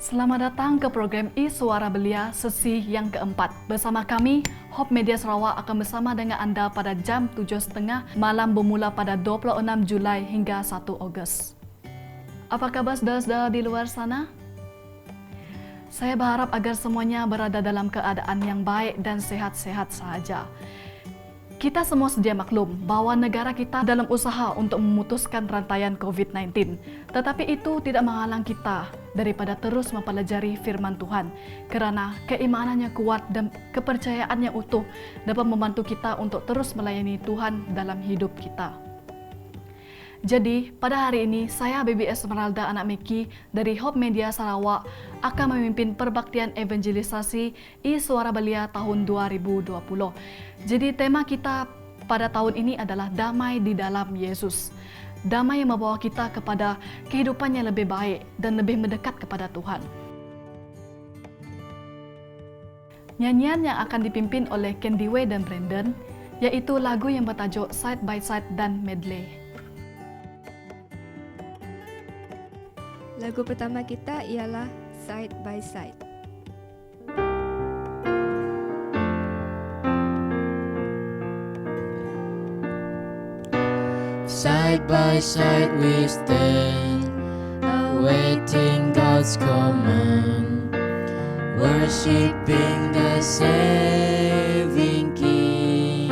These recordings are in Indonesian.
Selamat datang ke program I-Suara Belia sesi yang keempat. Bersama kami, Hope Media Sarawak akan bersama dengan anda pada jam 7.30 malam bermula pada 26 Julai hingga 1 Ogos. Apa khabar saudara-saudara di luar sana? Saya berharap agar semuanya berada dalam keadaan yang baik dan sehat-sehat sahaja. Kita semua sedia maklum bahawa negara kita dalam usaha untuk memutuskan rantaian COVID-19. Tetapi itu tidak menghalang kita daripada terus mempelajari firman Tuhan kerana keimanannya kuat dan kepercayaannya utuh dapat membantu kita untuk terus melayani Tuhan dalam hidup kita. Jadi, pada hari ini, saya Baby Esmeralda anak Miki dari Hope Media Sarawak akan memimpin perbaktian evangelisasi I-Suara Belia tahun 2020. Jadi, tema kita pada tahun ini adalah damai di dalam Yesus. Damai yang membawa kita kepada kehidupan yang lebih baik dan lebih mendekat kepada Tuhan. Nyanyian yang akan dipimpin oleh Candy Wei dan Brandon, yaitu lagu yang bertajuk Side by Side dan Medley. Lagu pertama kita ialah Side by Side. Side by side we stand, awaiting God's command, worshiping the saving King,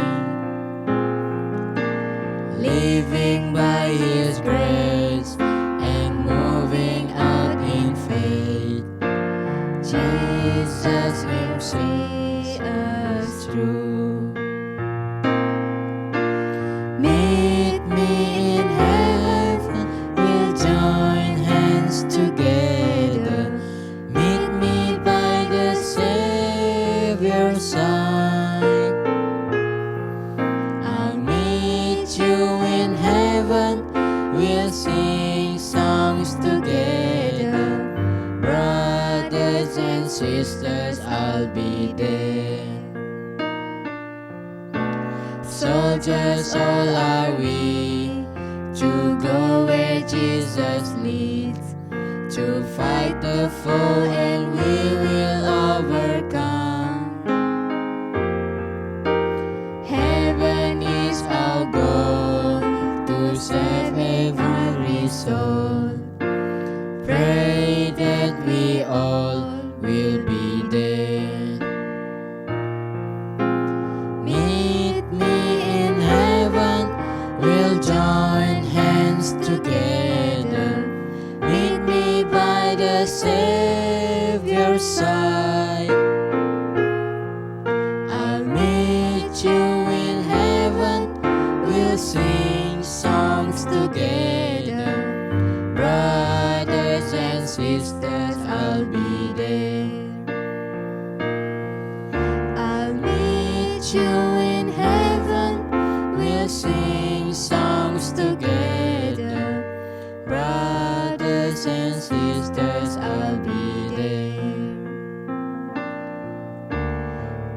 living by His grace and moving out in faith. Jesus Him see us through. Meet me in heaven, we'll join hands together. Meet me by the Savior's side. I'll meet you in heaven, we'll sing songs together. Brothers and sisters, I'll be there. Soldiers all are we, to go where Jesus leads, to fight the foe and we will overcome. Heaven is our goal, to save every soul. Pray that we all will be there. Meet me in heaven, we'll join hands together. Meet me by the Savior's side. I'll meet you in heaven, we'll sing songs together. Brothers and sisters, I'll be there. I'll meet you in heaven, we'll sing songs together. Brothers and sisters, I'll be there.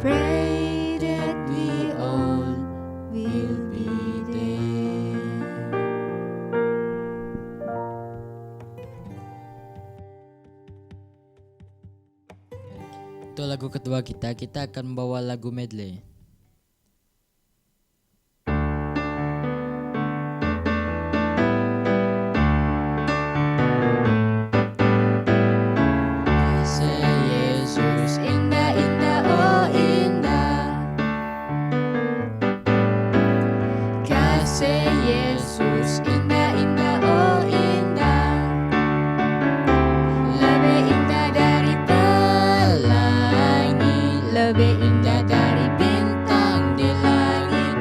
Pray that we all will be there. Untuk lagu kedua kita akan membawa lagu medley. Kasih Yesus indah, indah, oh indah. Kasih Yesus indah, indah, oh indah. Lebih indah dari pelangi, lebih indah dari bintang di langit,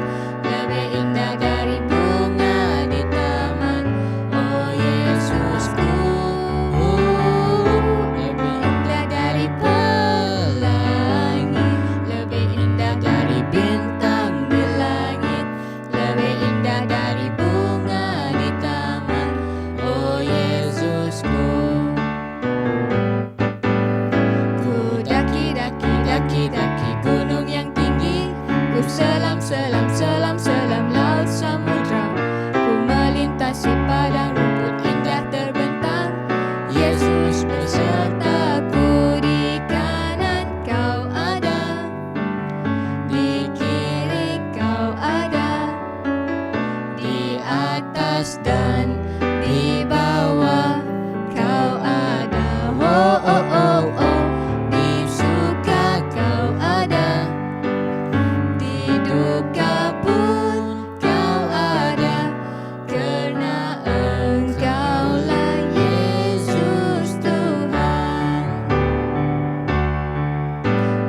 lebih indah dari bunga di taman. Oh Yesusku, lebih indah dari pelangi, lebih indah dari bintang di langit, lebih indah dari bunga di taman. Oh Yesusku. Ku daki, daki, daki, daki gunung yang tinggi. Ku selam, selam, selam, selam laut samudra. Ku melintasi padang rumput indah terbentang. Yesus beserta atas dan di bawah kau ada. Oh oh oh oh, di suka kau ada, di duka pun kau ada, karena Engkaulah Yesus Tuhan.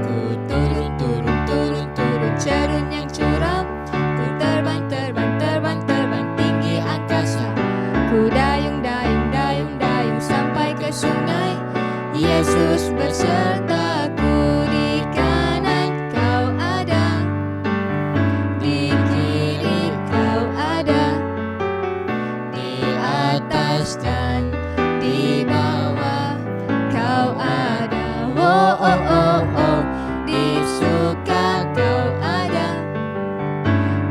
Ku turun turun turun turun cerun yang curam, ku terbang terbang terbang terbang tinggi angkasa, ku dayung dayung dayung dayung sampai ke sungai. Yesus bersertaku, di kanan kau ada, di kiri kau ada, di atas dan di bawah kau ada. Oh oh oh oh, di suka kau ada,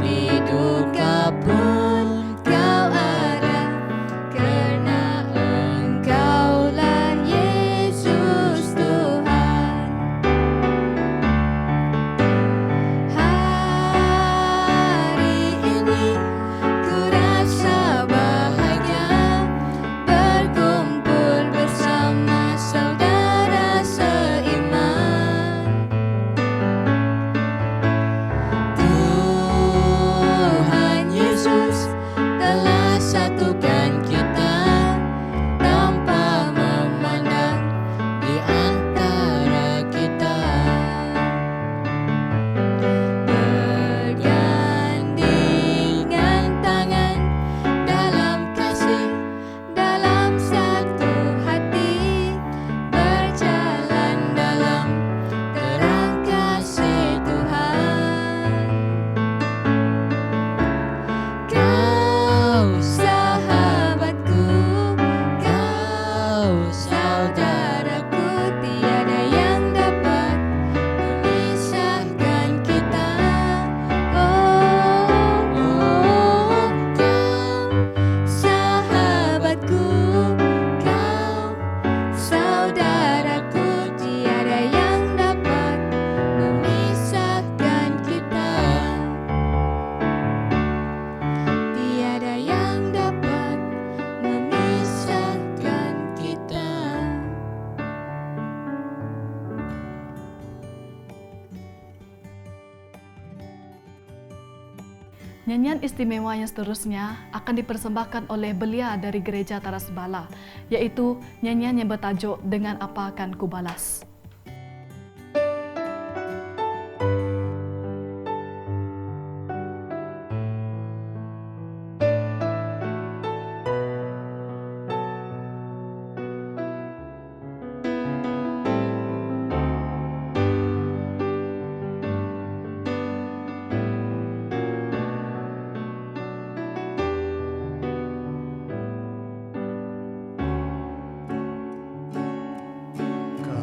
di duka pun kau ada, karena Engkaulah Yesus Tuhan. Hari ini ku rasa bahagia berkumpul bersama saudara seiman. Tuhan Yesus telah satukan kita tanpa memandang di antara kita, bergandengan tangan dalam kasih, dalam satu hati, berjalan dalam terang kasih Tuhan. Kau sahabatku, kau saudaraku, tiada yang dapat memisahkan kita. Oh, oh, kau sahabatku, kau saudaraku, tiada yang dapat memisahkan kita. Tiada yang dapat memisahkan kita. Nyanyian istimewa yang seterusnya akan dipersembahkan oleh belia dari Gereja Taras Bala, yaitu nyanyian yang bertajuk Dengan Apa Akan Ku Balas. Kau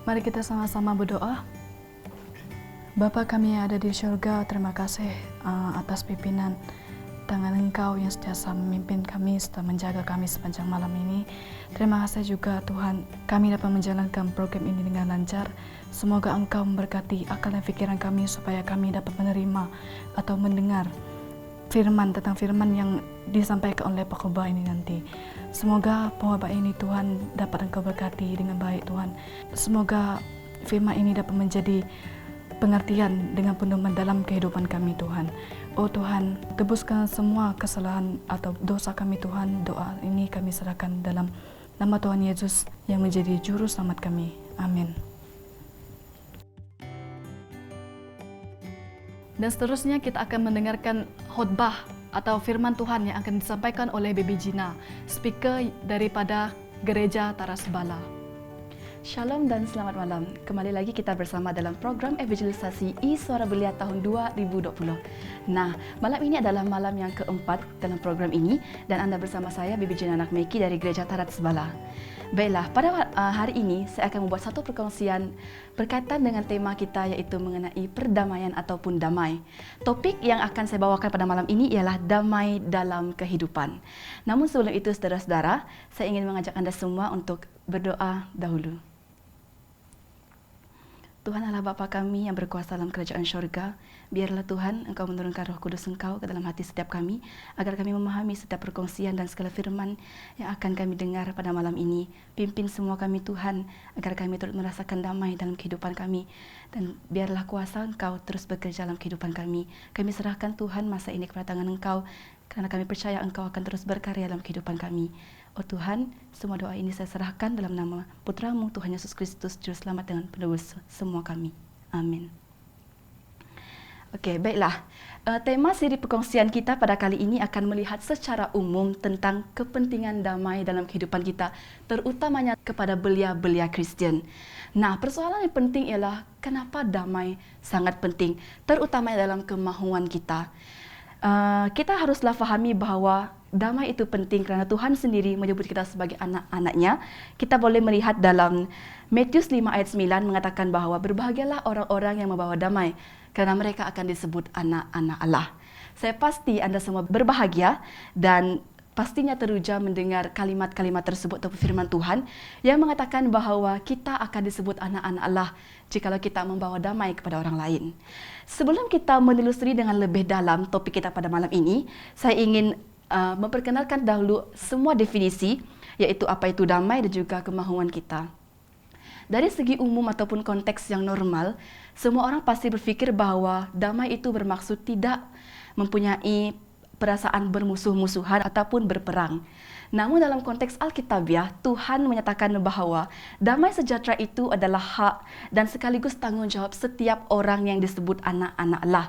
Mari kita sama-sama berdoa. Bapa kami yang ada di surga, terima kasih atas pimpinan tangan Engkau yang sentiasa memimpin kami serta menjaga kami sepanjang malam ini. Terima kasih juga Tuhan, kami dapat menjalankan program ini dengan lancar. Semoga Engkau memberkati akal dan pikiran kami supaya kami dapat menerima atau mendengar tentang firman yang disampaikan oleh Pak Khotbah ini nanti. Semoga pengkhotbah ini Tuhan dapat Engkau berkati dengan baik Tuhan. Semoga firman ini dapat menjadi pengertian dengan penuh dalam kehidupan kami Tuhan. Oh Tuhan, tebuskan semua kesalahan atau dosa kami Tuhan. Doa ini kami serahkan dalam nama Tuhan Yesus yang menjadi juru selamat kami. Amin. Dan seterusnya kita akan mendengarkan khotbah atau firman Tuhan yang akan disampaikan oleh Baby Gina, speaker daripada Gereja Taras Bala. Shalom dan selamat malam. Kembali lagi kita bersama dalam program evangelisasi I-Suara Belia tahun 2020. Nah, malam ini adalah malam yang keempat dalam program ini dan Anda bersama saya, Baby Gina Nakmeki dari Gereja Taras Bala. Baiklah, pada hari ini saya akan membuat satu perkongsian berkaitan dengan tema kita yaitu mengenai perdamaian ataupun damai. Topik yang akan saya bawakan pada malam ini ialah damai dalam kehidupan. Namun sebelum itu saudara-saudara, saya ingin mengajak Anda semua untuk berdoa dahulu. Tuhan Allah Bapa kami yang berkuasa dalam kerajaan syurga, biarlah Tuhan Engkau menurunkan Roh Kudus Engkau ke dalam hati setiap kami, agar kami memahami setiap perkongsian dan segala firman yang akan kami dengar pada malam ini. Pimpin semua kami Tuhan, agar kami turut merasakan damai dalam kehidupan kami, dan biarlah kuasa Engkau terus bekerja dalam kehidupan kami. Kami serahkan Tuhan masa ini kepada tangan Engkau, karena kami percaya Engkau akan terus berkarya dalam kehidupan kami. Oh Tuhan, semua doa ini saya serahkan dalam nama Putra-Mu Tuhan Yesus Kristus, Juru Selamat dengan penebus semua kami. Amin. Oke, baiklah. Tema siri perkongsian kita pada kali ini akan melihat secara umum tentang kepentingan damai dalam kehidupan kita, terutamanya kepada belia-belia Kristian. Nah, persoalan yang penting ialah kenapa damai sangat penting, terutama dalam kemahuan kita. Kita haruslah fahami bahwa damai itu penting kerana Tuhan sendiri menyebut kita sebagai anak-anaknya. Kita boleh melihat dalam Matius 5 ayat 9 mengatakan bahawa berbahagialah orang-orang yang membawa damai kerana mereka akan disebut anak-anak Allah. Saya pasti anda semua berbahagia dan pastinya teruja mendengar kalimat-kalimat tersebut atau firman Tuhan yang mengatakan bahawa kita akan disebut anak-anak Allah jikalau kita membawa damai kepada orang lain. Sebelum kita menelusuri dengan lebih dalam topik kita pada malam ini, saya ingin memperkenalkan dahulu semua definisi, iaitu apa itu damai dan juga kemahuan kita. Dari segi umum ataupun konteks yang normal, semua orang pasti berfikir bahawa damai itu bermaksud tidak mempunyai perasaan bermusuh-musuhan ataupun berperang. Namun dalam konteks Alkitabiah, Tuhan menyatakan bahawa damai sejahtera itu adalah hak dan sekaligus tanggungjawab setiap orang yang disebut anak-anak Allah.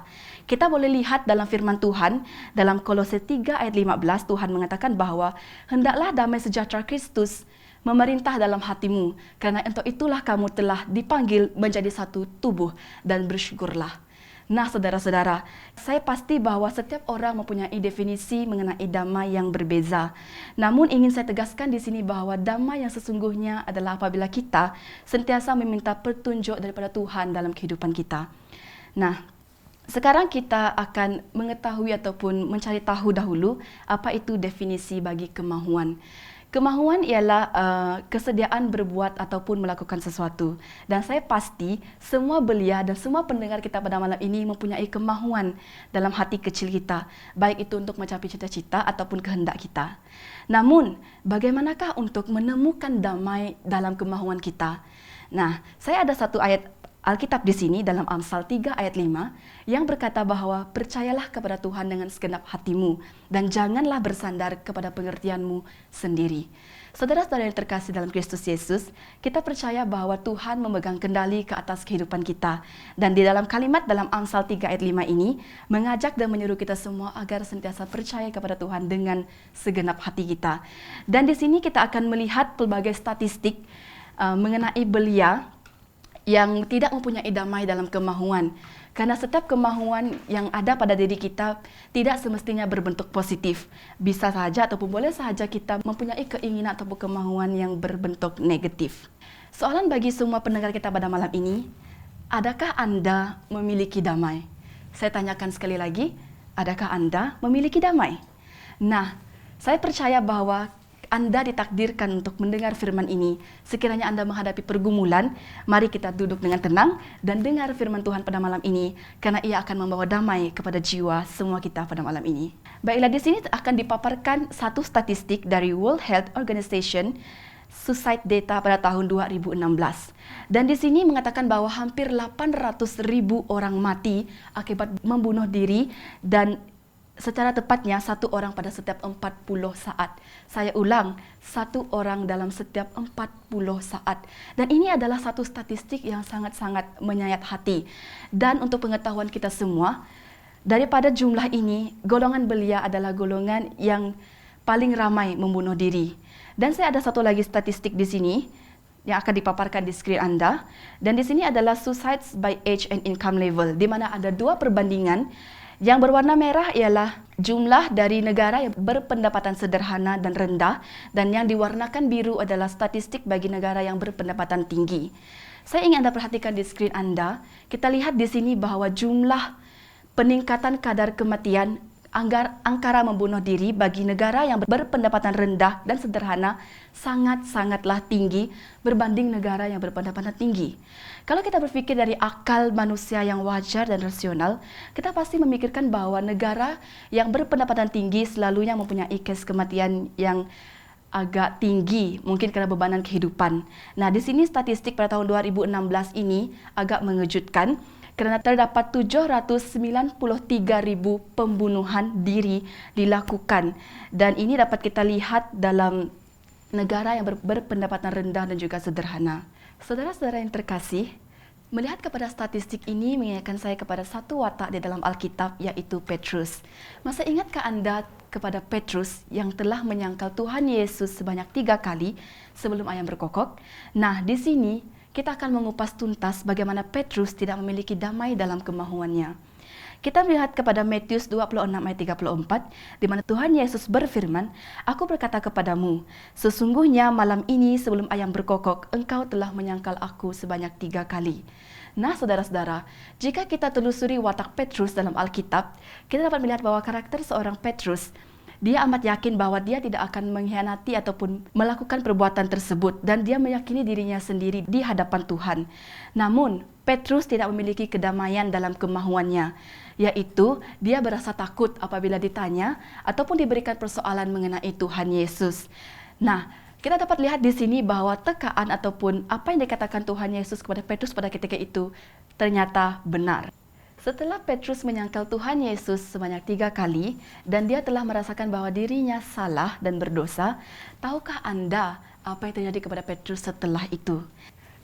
Kita boleh lihat dalam firman Tuhan, dalam Kolose 3 ayat 15, Tuhan mengatakan bahawa hendaklah damai sejahtera Kristus memerintah dalam hatimu, kerana untuk itulah kamu telah dipanggil menjadi satu tubuh dan bersyukurlah. Nah, saudara-saudara, saya pasti bahawa setiap orang mempunyai definisi mengenai damai yang berbeza. Namun ingin saya tegaskan di sini bahawa damai yang sesungguhnya adalah apabila kita sentiasa meminta petunjuk daripada Tuhan dalam kehidupan kita. Nah, sekarang kita akan mengetahui ataupun mencari tahu dahulu apa itu definisi bagi kemahuan. Kemahuan ialah kesediaan berbuat ataupun melakukan sesuatu. Dan saya pasti semua belia dan semua pendengar kita pada malam ini mempunyai kemahuan dalam hati kecil kita, baik itu untuk mencapai cita-cita ataupun kehendak kita. Namun, bagaimanakah untuk menemukan damai dalam kemahuan kita? Nah, saya ada satu ayat Alkitab di sini dalam Amsal 3 ayat 5 yang berkata bahawa percayalah kepada Tuhan dengan segenap hatimu dan janganlah bersandar kepada pengertianmu sendiri. Saudara-saudara yang terkasih dalam Kristus Yesus, kita percaya bahawa Tuhan memegang kendali ke atas kehidupan kita. Dan di dalam kalimat dalam Amsal 3 ayat 5 ini mengajak dan menyuruh kita semua agar sentiasa percaya kepada Tuhan dengan segenap hati kita. Dan di sini kita akan melihat pelbagai statistik mengenai belia yang tidak mempunyai damai dalam kemahuan. Karena setiap kemahuan yang ada pada diri kita tidak semestinya berbentuk positif. Bisa sahaja ataupun boleh sahaja kita mempunyai keinginan ataupun kemahuan yang berbentuk negatif. Soalan bagi semua pendengar kita pada malam ini, adakah Anda memiliki damai? Saya tanyakan sekali lagi, adakah Anda memiliki damai? Nah, saya percaya bahwa Anda ditakdirkan untuk mendengar firman ini. Sekiranya Anda menghadapi pergumulan, mari kita duduk dengan tenang dan dengar firman Tuhan pada malam ini, karena ia akan membawa damai kepada jiwa semua kita pada malam ini. Baiklah, di sini akan dipaparkan satu statistik dari World Health Organization, suicide data pada tahun 2016. Dan di sini mengatakan bahwa hampir 800.000 orang mati akibat membunuh diri, dan secara tepatnya satu orang pada setiap 40 saat. Saya ulang, satu orang dalam setiap 40 saat. Dan ini adalah satu statistik yang sangat-sangat menyayat hati. Dan untuk pengetahuan kita semua, daripada jumlah ini, golongan belia adalah golongan yang paling ramai membunuh diri. Dan saya ada satu lagi statistik di sini yang akan dipaparkan di skrin Anda. Dan di sini adalah suicides by age and income level, di mana ada dua perbandingan. Yang berwarna merah ialah jumlah dari negara yang berpendapatan sederhana dan rendah, dan yang diwarnakan biru adalah statistik bagi negara yang berpendapatan tinggi. Saya ingin Anda perhatikan di skrin Anda, kita lihat di sini bahwa jumlah peningkatan kadar kematian angkara membunuh diri bagi negara yang berpendapatan rendah dan sederhana sangat-sangatlah tinggi berbanding negara yang berpendapatan tinggi. Kalau kita berpikir dari akal manusia yang wajar dan rasional, kita pasti memikirkan bahwa negara yang berpendapatan tinggi selalunya mempunyai kes kematian yang agak tinggi, mungkin karena bebanan kehidupan. Nah, di sini statistik pada tahun 2016 ini agak mengejutkan, karena terdapat 793.000 pembunuhan diri dilakukan. Dan ini dapat kita lihat dalam negara yang berpendapatan rendah dan juga sederhana. Saudara-saudara yang terkasih, melihat kepada statistik ini mengingatkan saya kepada satu watak di dalam Alkitab, yaitu Petrus. Masa ingatkah Anda kepada Petrus yang telah menyangkal Tuhan Yesus sebanyak 3 kali sebelum ayam berkokok? Nah, di sini kita akan mengupas tuntas bagaimana Petrus tidak memiliki damai dalam kemahuannya. Kita melihat kepada Matius 26 ayat 34, di mana Tuhan Yesus berfirman, "Aku berkata kepadamu, sesungguhnya malam ini sebelum ayam berkokok, engkau telah menyangkal aku sebanyak 3 kali." Nah, saudara-saudara, jika kita telusuri watak Petrus dalam Alkitab, kita dapat melihat bahwa karakter seorang Petrus, dia amat yakin bahwa dia tidak akan mengkhianati ataupun melakukan perbuatan tersebut, dan dia meyakini dirinya sendiri di hadapan Tuhan. Namun, Petrus tidak memiliki kedamaian dalam kemahuannya, yaitu dia berasa takut apabila ditanya ataupun diberikan persoalan mengenai Tuhan Yesus. Nah, kita dapat lihat di sini bahwa tekaan ataupun apa yang dikatakan Tuhan Yesus kepada Petrus pada ketika itu ternyata benar. Setelah Petrus menyangkal Tuhan Yesus sebanyak 3 kali dan dia telah merasakan bahwa dirinya salah dan berdosa, tahukah Anda apa yang terjadi kepada Petrus setelah itu?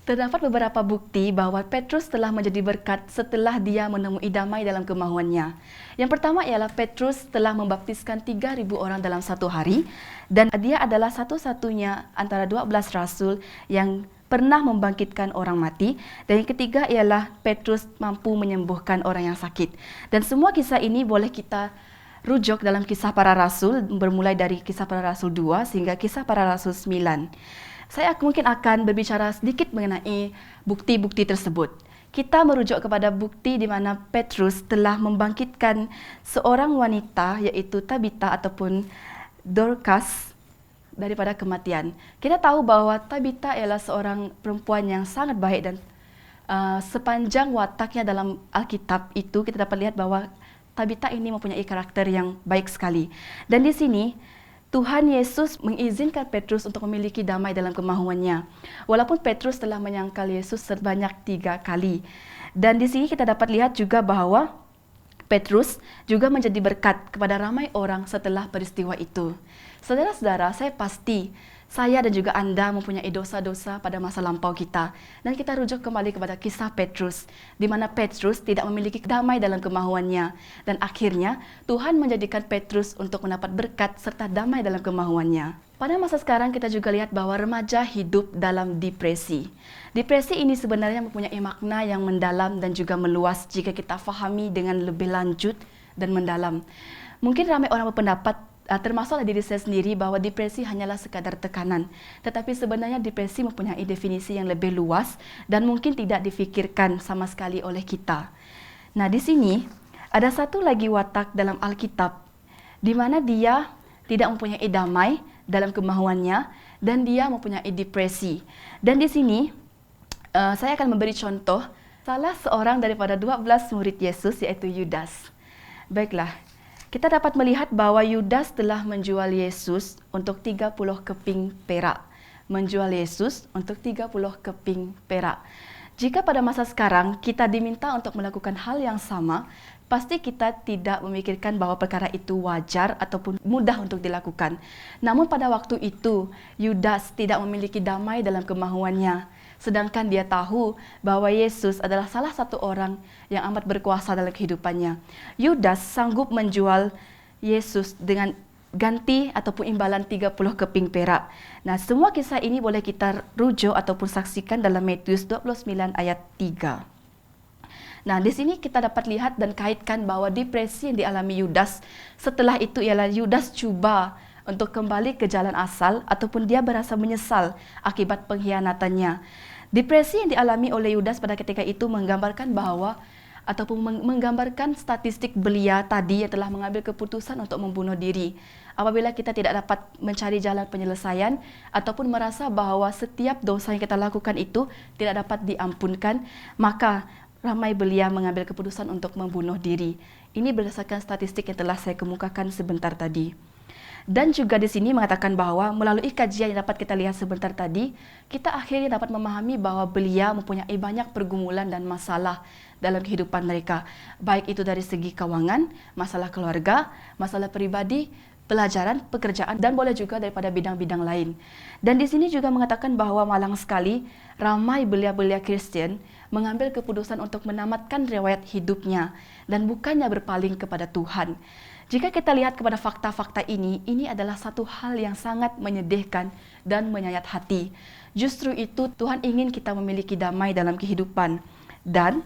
Terdapat beberapa bukti bahwa Petrus telah menjadi berkat setelah dia menemui damai dalam kemahuannya. Yang pertama ialah Petrus telah membaptiskan 3.000 orang dalam satu hari, dan dia adalah satu-satunya antara 12 rasul yang pernah membangkitkan orang mati. Dan yang ketiga ialah Petrus mampu menyembuhkan orang yang sakit. Dan semua kisah ini boleh kita rujuk dalam Kisah Para Rasul, bermulai dari Kisah Para Rasul 2 sehingga Kisah Para Rasul 9. Saya mungkin akan berbicara sedikit mengenai bukti-bukti tersebut. Kita merujuk kepada bukti di mana Petrus telah membangkitkan seorang wanita, yaitu Tabita ataupun Dorcas, daripada kematian. Kita tahu bahwa Tabita ialah seorang perempuan yang sangat baik, dan sepanjang wataknya dalam Alkitab itu kita dapat lihat bahwa Tabita ini mempunyai karakter yang baik sekali. Dan di sini Tuhan Yesus mengizinkan Petrus untuk memiliki damai dalam kemahuannya. Walaupun Petrus telah menyangkal Yesus sebanyak 3 kali. Dan di sini kita dapat lihat juga bahwa Petrus juga menjadi berkat kepada ramai orang setelah peristiwa itu. Saudara-saudara, saya pasti saya dan juga Anda mempunyai dosa-dosa pada masa lampau kita. Dan kita rujuk kembali kepada kisah Petrus, di mana Petrus tidak memiliki damai dalam kemahuannya. Dan akhirnya Tuhan menjadikan Petrus untuk mendapat berkat serta damai dalam kemahuannya. Pada masa sekarang kita juga lihat bahwa remaja hidup dalam depresi. Depresi ini sebenarnya mempunyai makna yang mendalam dan juga meluas jika kita fahami dengan lebih lanjut dan mendalam. Mungkin ramai orang berpendapat termasuklah diri saya sendiri bahwa depresi hanyalah sekadar tekanan. Tetapi sebenarnya depresi mempunyai definisi yang lebih luas dan mungkin tidak difikirkan sama sekali oleh kita. Nah, di sini ada satu lagi watak dalam Alkitab di mana dia tidak mempunyai damai dalam kemahuannya dan dia mempunyai depresi. Dan di sini saya akan memberi contoh salah seorang daripada 12 murid Yesus, yaitu Yudas. Baiklah, kita dapat melihat bahwa Yudas telah menjual Yesus untuk 30 keping perak. Menjual Yesus untuk 30 keping perak. Jika pada masa sekarang kita diminta untuk melakukan hal yang sama, pasti kita tidak memikirkan bahwa perkara itu wajar ataupun mudah untuk dilakukan. Namun pada waktu itu, Yudas tidak memiliki damai dalam kemahuannya. Sedangkan dia tahu bahwa Yesus adalah salah satu orang yang amat berkuasa dalam kehidupannya. Yudas sanggup menjual Yesus dengan ganti ataupun imbalan 30 keping perak. Nah, semua kisah ini boleh kita rujuk ataupun saksikan dalam Matius 29 ayat 3. Nah, di sini kita dapat lihat dan kaitkan bahwa depresi yang dialami Yudas setelah itu ialah Yudas cuba untuk kembali ke jalan asal ataupun dia berasa menyesal akibat pengkhianatannya. Depresi yang dialami oleh Yudas pada ketika itu menggambarkan bahwa ataupun menggambarkan statistik belia tadi yang telah mengambil keputusan untuk membunuh diri. Apabila kita tidak dapat mencari jalan penyelesaian ataupun merasa bahwa setiap dosa yang kita lakukan itu tidak dapat diampunkan, maka ramai belia mengambil keputusan untuk membunuh diri. Ini berdasarkan statistik yang telah saya kemukakan sebentar tadi. Dan juga di sini mengatakan bahwa melalui kajian yang dapat kita lihat sebentar tadi, kita akhirnya dapat memahami bahwa belia mempunyai banyak pergumulan dan masalah dalam kehidupan mereka. Baik itu dari segi keuangan, masalah keluarga, masalah pribadi, pelajaran, pekerjaan, dan boleh juga daripada bidang-bidang lain. Dan di sini juga mengatakan bahwa malang sekali ramai belia-belia Kristen mengambil keputusan untuk menamatkan riwayat hidupnya dan bukannya berpaling kepada Tuhan. Jika kita lihat kepada fakta-fakta ini adalah satu hal yang sangat menyedihkan dan menyayat hati. Justru itu Tuhan ingin kita memiliki damai dalam kehidupan. Dan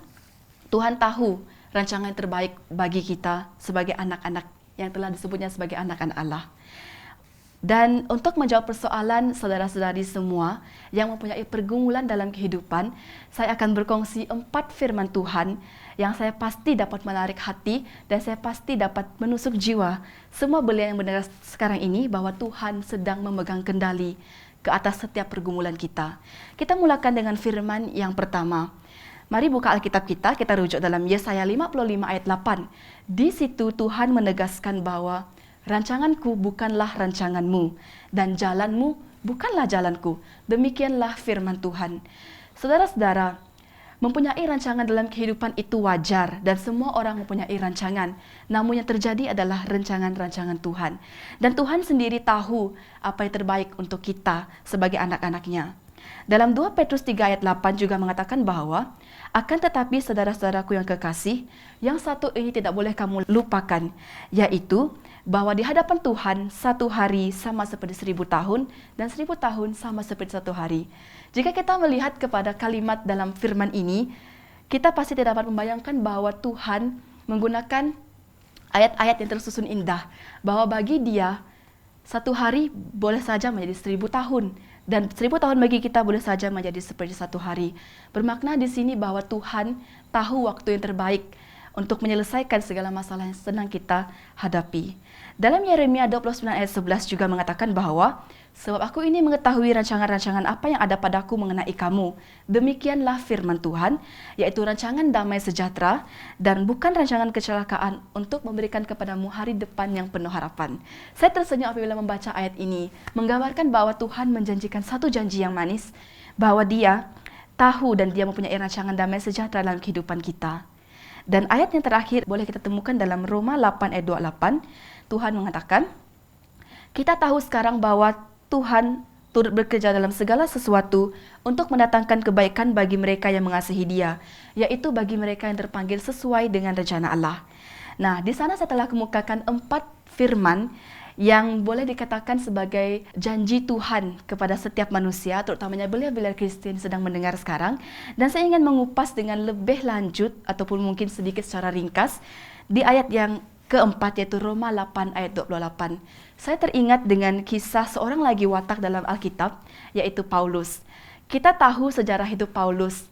Tuhan tahu rancangan yang terbaik bagi kita sebagai anak-anak yang telah disebutnya sebagai anak-anak Allah. Dan untuk menjawab persoalan saudara-saudari semua yang mempunyai pergumulan dalam kehidupan, saya akan berkongsi 4 firman Tuhan yang saya pasti dapat menarik hati dan saya pasti dapat menusuk jiwa semua belia yang mendengar sekarang ini bahwa Tuhan sedang memegang kendali ke atas setiap pergumulan kita. Kita mulakan dengan firman yang pertama. Mari buka Alkitab kita rujuk dalam Yesaya 55 ayat 8. Di situ Tuhan menegaskan bahwa rancanganku bukanlah rancanganmu dan jalanmu bukanlah jalanku. Demikianlah firman Tuhan. Saudara-saudara, mempunyai rancangan dalam kehidupan itu wajar dan semua orang mempunyai rancangan. Namun yang terjadi adalah rancangan-rancangan Tuhan. Dan Tuhan sendiri tahu apa yang terbaik untuk kita sebagai anak-anaknya. Dalam 2 Petrus 3 ayat 8 juga mengatakan bahwa akan tetapi saudara-saudaraku yang kekasih, yang satu ini tidak boleh kamu lupakan, yaitu bahwa di hadapan Tuhan 1 hari sama seperti 1000 tahun dan 1000 tahun sama seperti 1 hari. Jika kita melihat kepada kalimat dalam firman ini, kita pasti tidak dapat membayangkan bahwa Tuhan menggunakan ayat-ayat yang tersusun indah, bahwa bagi Dia 1 hari boleh saja menjadi 1000 tahun. Dan 1000 tahun bagi kita boleh saja menjadi seperti 1 hari. Bermakna di sini bahwa Tuhan tahu waktu yang terbaik untuk menyelesaikan segala masalah yang sedang kita hadapi. Dalam Yeremia 29 ayat 11 juga mengatakan bahwa sebab aku ini mengetahui rancangan-rancangan apa yang ada padaku mengenai kamu. Demikianlah firman Tuhan, yaitu rancangan damai sejahtera dan bukan rancangan kecelakaan untuk memberikan kepadamu hari depan yang penuh harapan. Saya tersenyum apabila membaca ayat ini, menggambarkan bahwa Tuhan menjanjikan satu janji yang manis, bahwa Dia tahu dan Dia mempunyai rancangan damai sejahtera dalam kehidupan kita. Dan ayat yang terakhir boleh kita temukan dalam Roma 8 ayat 28, Tuhan mengatakan, kita tahu sekarang bahwa Tuhan turut bekerja dalam segala sesuatu untuk mendatangkan kebaikan bagi mereka yang mengasihi Dia, yaitu bagi mereka yang terpanggil sesuai dengan rencana Allah. Nah, di sana saya telah kemukakan 4 firman yang boleh dikatakan sebagai janji Tuhan kepada setiap manusia, terutamanya belia-belia Kristen sedang mendengar sekarang. Dan saya ingin mengupas dengan lebih lanjut ataupun mungkin sedikit secara ringkas di ayat yang keempat, yaitu Roma 8 ayat 28. Saya teringat dengan kisah seorang lagi watak dalam Alkitab, yaitu Paulus. Kita tahu sejarah hidup Paulus.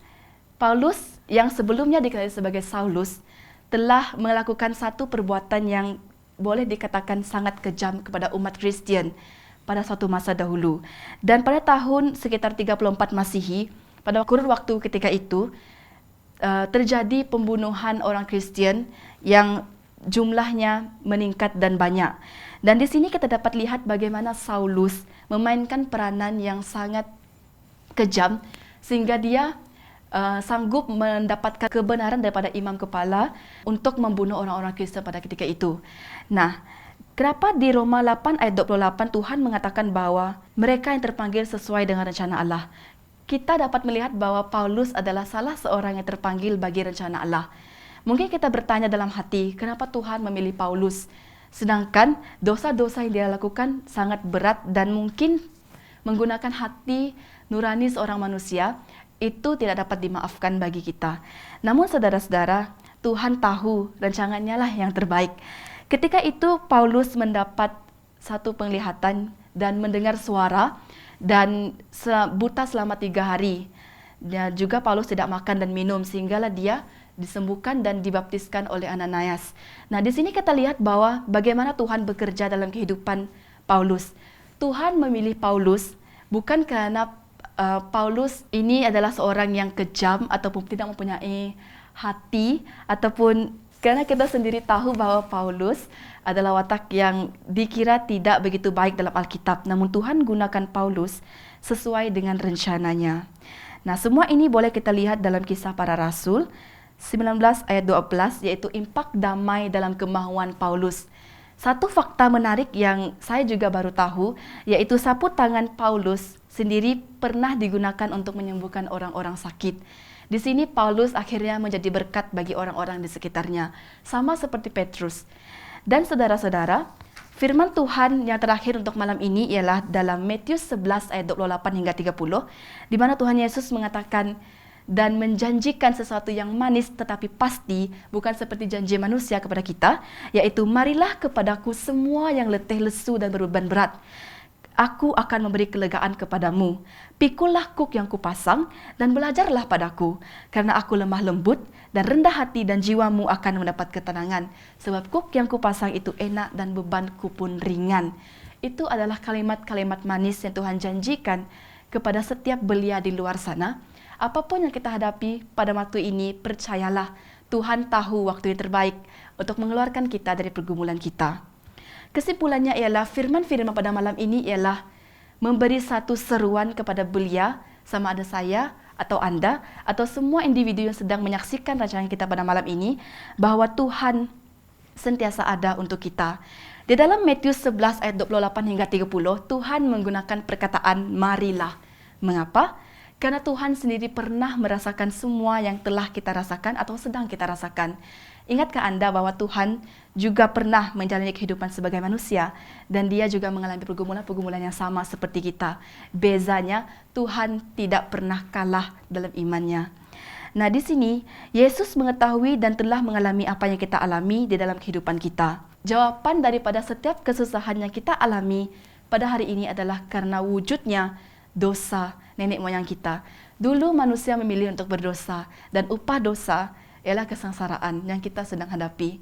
Paulus yang sebelumnya dikenali sebagai Saulus telah melakukan satu perbuatan yang boleh dikatakan sangat kejam kepada umat Kristen pada suatu masa dahulu. Dan pada tahun sekitar 34 Masihi, pada kurun waktu ketika itu, terjadi pembunuhan orang Kristen yang jumlahnya meningkat dan banyak. Dan di sini kita dapat lihat bagaimana Saulus memainkan peranan yang sangat kejam sehingga dia sanggup mendapatkan kebenaran daripada imam kepala untuk membunuh orang-orang Kristen pada ketika itu. Nah, kenapa di Roma 8 ayat 28 Tuhan mengatakan bahwa mereka yang terpanggil sesuai dengan rencana Allah? Kita dapat melihat bahwa Paulus adalah salah seorang yang terpanggil bagi rencana Allah. Mungkin kita bertanya dalam hati, kenapa Tuhan memilih Paulus? Sedangkan dosa-dosa yang dia lakukan sangat berat dan mungkin menggunakan hati nurani seorang manusia itu tidak dapat dimaafkan bagi kita. Namun saudara-saudara, Tuhan tahu rencananya lah yang terbaik. Ketika itu Paulus mendapat satu penglihatan dan mendengar suara dan buta selama 3 hari. Dan juga Paulus tidak makan dan minum sehinggalah dia disembuhkan dan dibaptiskan oleh Ananias. Nah, di sini kita lihat bahwa bagaimana Tuhan bekerja dalam kehidupan Paulus. Tuhan memilih Paulus bukan karena Paulus ini adalah seorang yang kejam ataupun tidak mempunyai hati, ataupun karena kita sendiri tahu bahwa Paulus adalah watak yang dikira tidak begitu baik dalam Alkitab. Namun Tuhan gunakan Paulus sesuai dengan rencananya. Nah, semua ini boleh kita lihat dalam Kisah Para Rasul 19 ayat 12, yaitu impak damai dalam kemahuan Paulus. Satu fakta menarik yang saya juga baru tahu, yaitu sapu tangan Paulus sendiri pernah digunakan untuk menyembuhkan orang-orang sakit. Di sini Paulus akhirnya menjadi berkat bagi orang-orang di sekitarnya, sama seperti Petrus. Dan saudara-saudara, firman Tuhan yang terakhir untuk malam ini ialah dalam Matius 11 ayat 28 hingga 30, di mana Tuhan Yesus mengatakan dan menjanjikan sesuatu yang manis tetapi pasti, bukan seperti janji manusia kepada kita, yaitu marilah kepadaku semua yang letih lesu dan berbeban berat. Aku akan memberi kelegaan kepadamu. Pikullah kuk yang kupasang dan belajarlah padaku, karena aku lemah lembut dan rendah hati dan jiwamu akan mendapat ketenangan. Sebab kuk yang kupasang itu enak dan bebanku pun ringan. Itu adalah kalimat-kalimat manis yang Tuhan janjikan kepada setiap belia di luar sana. Apapun yang kita hadapi pada waktu ini, percayalah Tuhan tahu waktu yang terbaik untuk mengeluarkan kita dari pergumulan kita. Kesimpulannya ialah firman-firman pada malam ini ialah memberi satu seruan kepada belia, sama ada saya atau Anda atau semua individu yang sedang menyaksikan rancangan kita pada malam ini, bahwa Tuhan sentiasa ada untuk kita. Di dalam Matius 11 ayat 28 hingga 30, Tuhan menggunakan perkataan marilah. Mengapa? Karena Tuhan sendiri pernah merasakan semua yang telah kita rasakan atau sedang kita rasakan. Ingatkah Anda bahwa Tuhan juga pernah menjalani kehidupan sebagai manusia dan dia juga mengalami pergumulan-pergumulan yang sama seperti kita. Bezanya, Tuhan tidak pernah kalah dalam imannya. Nah, di sini Yesus mengetahui dan telah mengalami apa yang kita alami di dalam kehidupan kita. Jawaban daripada setiap kesusahan yang kita alami pada hari ini adalah karena wujudnya dosa nenek moyang kita. Dulu manusia memilih untuk berdosa dan upah dosa ialah kesengsaraan yang kita sedang hadapi.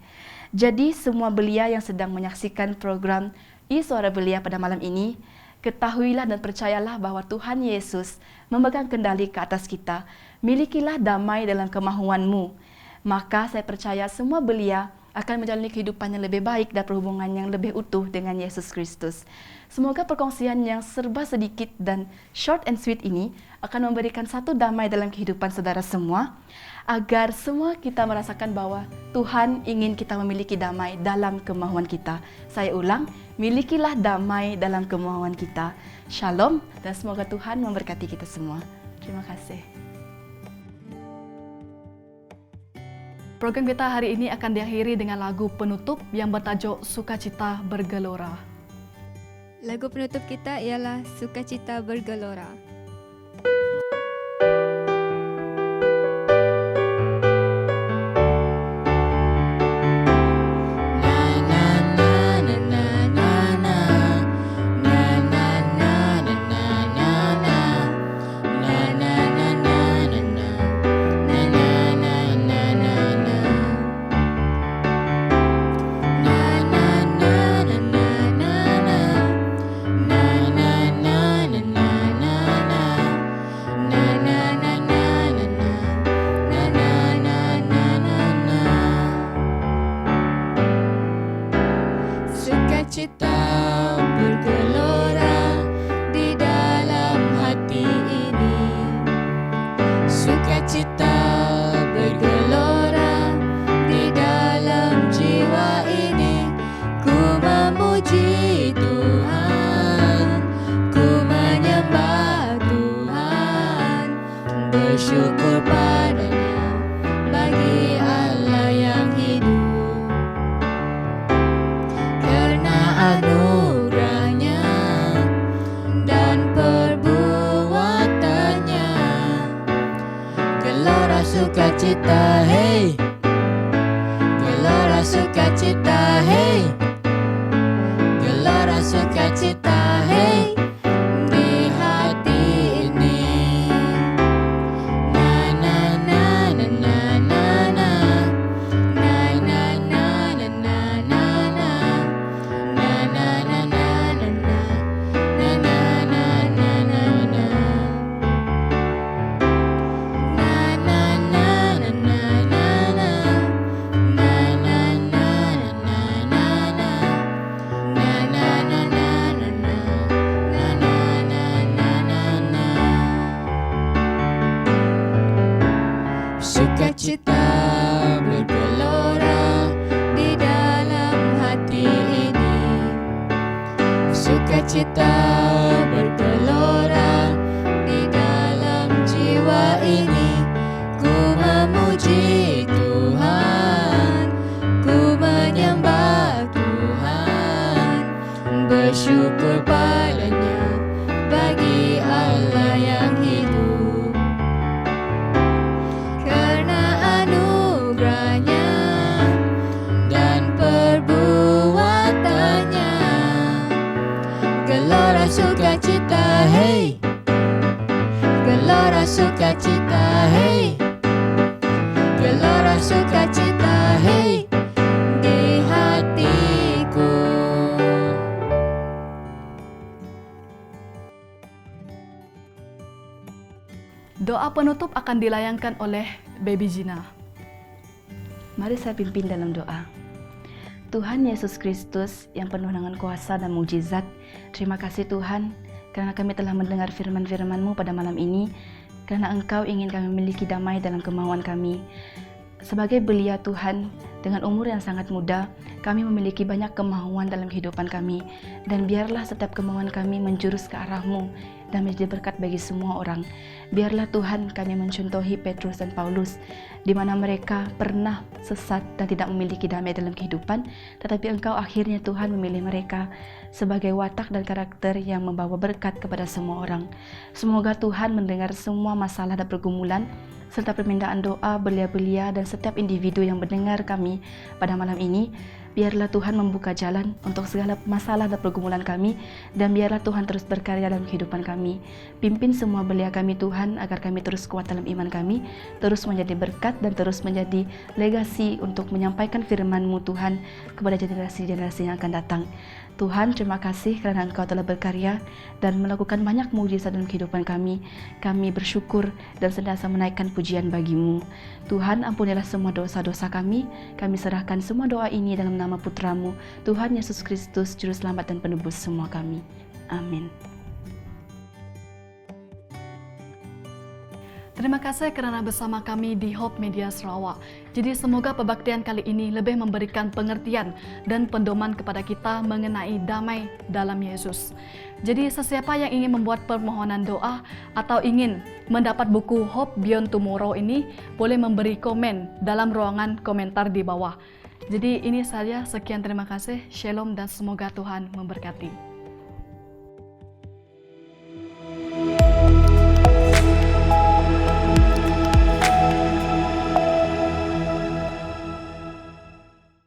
Jadi semua belia yang sedang menyaksikan program Suara Belia pada malam ini, ketahuilah dan percayalah bahwa Tuhan Yesus memegang kendali ke atas kita. Milikilah damai dalam kemahuanmu. Maka saya percaya semua belia akan menjalani kehidupan yang lebih baik dan perhubungan yang lebih utuh dengan Yesus Kristus. Semoga perkongsian yang serba sedikit dan short and sweet ini akan memberikan satu damai dalam kehidupan saudara semua, agar semua kita merasakan bahwa Tuhan ingin kita memiliki damai dalam kemauan kita. Saya ulang, milikilah damai dalam kemauan kita. Shalom, dan semoga Tuhan memberkati kita semua. Terima kasih. Program kita hari ini akan diakhiri dengan lagu penutup yang bertajuk Sukacita Bergelora. Lagu penutup kita ialah Sukacita Bergelora. La dan perbuatannya. Gelora sukacita, hey, gelora sukacita, hey, gelora sukacita, hey, di hati ini. Na na na na na na na, na na na na na na na, na na na na na na, na na na na na na. Sukacita bergelora di dalam hati ini. Sukacita bergelora di dalam jiwa ini. Ku memuji Tuhan, ku menyembah Tuhan, bersyukur padanya bagi Allah yang hidup. Karena anugerahnya dan perbuatannya. Gelora sukacita, hey, gelora sukacita, hey, gelora sukacita, hey, di hatiku. Doa penutup akan dilayangkan oleh Baby Gina. Mari saya pimpin dalam doa. Tuhan Yesus Kristus yang penuh dengan kuasa dan mujizat, terima kasih Tuhan karena kami telah mendengar firman-firman-Mu pada malam ini, karena Engkau ingin kami memiliki damai dalam kemauan kami. Sebagai belia Tuhan, dengan umur yang sangat muda, kami memiliki banyak kemauan dalam kehidupan kami, dan biarlah setiap kemauan kami menjurus ke arah-Mu dan menjadi berkat bagi semua orang. Biarlah Tuhan kami mencontohi Petrus dan Paulus, di mana mereka pernah sesat dan tidak memiliki damai dalam kehidupan, tetapi Engkau akhirnya Tuhan memilih mereka sebagai watak dan karakter yang membawa berkat kepada semua orang. Semoga Tuhan mendengar semua masalah dan pergumulan, serta permintaan doa belia-belia dan setiap individu yang mendengar kami pada malam ini. Biarlah Tuhan membuka jalan untuk segala masalah dan pergumulan kami, dan biarlah Tuhan terus berkarya dalam kehidupan kami. Pimpin semua belia kami Tuhan, agar kami terus kuat dalam iman kami, terus menjadi berkat dan terus menjadi legasi untuk menyampaikan firman-Mu Tuhan kepada generasi-generasi yang akan datang. Tuhan, terima kasih karena Engkau telah berkarya dan melakukan banyak mukjizat dalam kehidupan kami. Kami bersyukur dan senantiasa menaikkan pujian bagi-Mu. Tuhan, ampunilah semua dosa-dosa kami. Kami serahkan semua doa ini dalam nama Putra-Mu, Tuhan Yesus Kristus, Juru Selamat dan Penebus semua kami. Amin. Terima kasih kerana bersama kami di Hope Media Sarawak. Jadi semoga pembaktian kali ini lebih memberikan pengertian dan pendoman kepada kita mengenai damai dalam Yesus. Jadi sesiapa yang ingin membuat permohonan doa atau ingin mendapat buku Hope Beyond Tomorrow ini, boleh memberi komen dalam ruangan komentar di bawah. Jadi ini saja, sekian, terima kasih. Shalom dan semoga Tuhan memberkati.